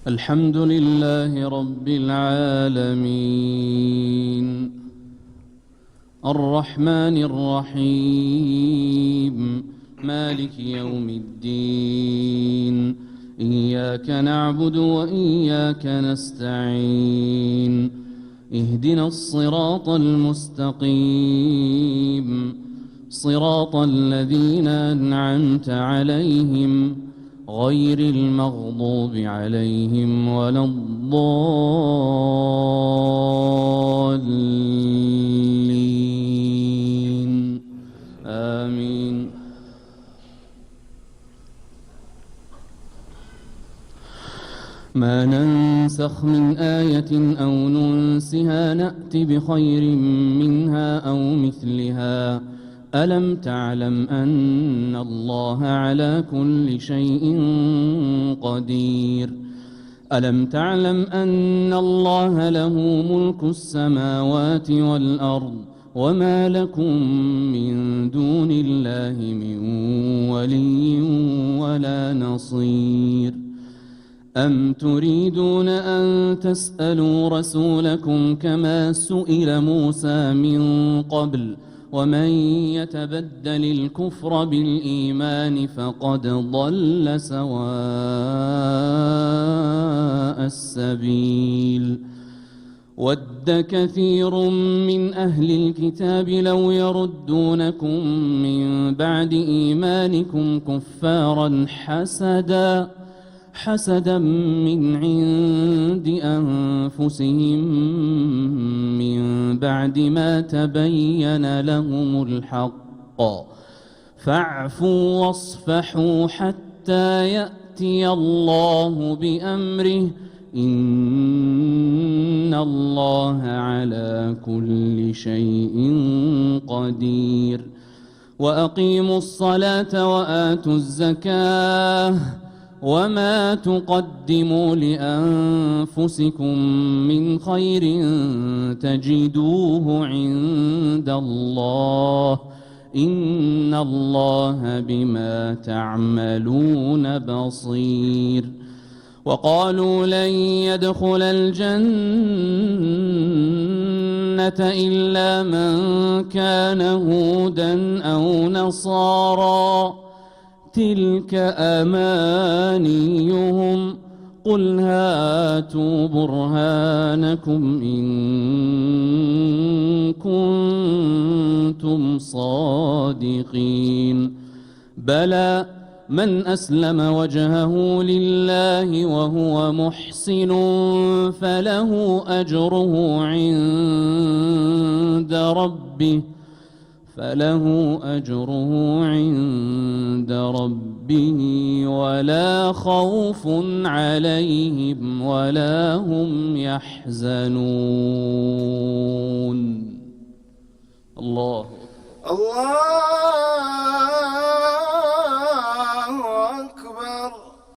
الحمد لله رب العالمين الرحمن الرحيم مالك يوم الدين إياك نعبد وإياك نستعين اهدنا الصراط المستقيم صراط الذين أنعمت عليهم غير المغضوب عليهم ولا الضالين آمين. ما ننسخ من آية أو ننسها نأت بخير منها أو مثلها ألم تعلم أن الله على كل شيء قدير ألم تعلم أن الله له ملك السماوات والأرض وما لكم من دون الله من ولي ولا نصير أم تريدون أن تسألوا رسولكم كما سئل موسى من قبل ومن يتبدل الكفر بالإيمان فقد ضل سواء السبيل ود كثير من أهل الكتاب لو يردونكم من بعد إيمانكم كفارا حسدا من عند أنفسهم من بعد ما تبين لهم الحق فاعفوا واصفحوا حتى يأتي الله بأمره إن الله على كل شيء قدير وأقيموا الصلاة وآتوا الزكاة وما تقدموا لأنفسكم من خير تجدوه عند الله إن الله بما تعملون بصير وقالوا لن يدخل الجنة إلا من كان هودا أو نصارى تلك أمانيهم قل هاتوا برهانكم إن كنتم صادقين بلى من أسلم وجهه لله وهو محسن فله أجره عند ربه ولا خوف عليهم ولا هم يحزنون. الله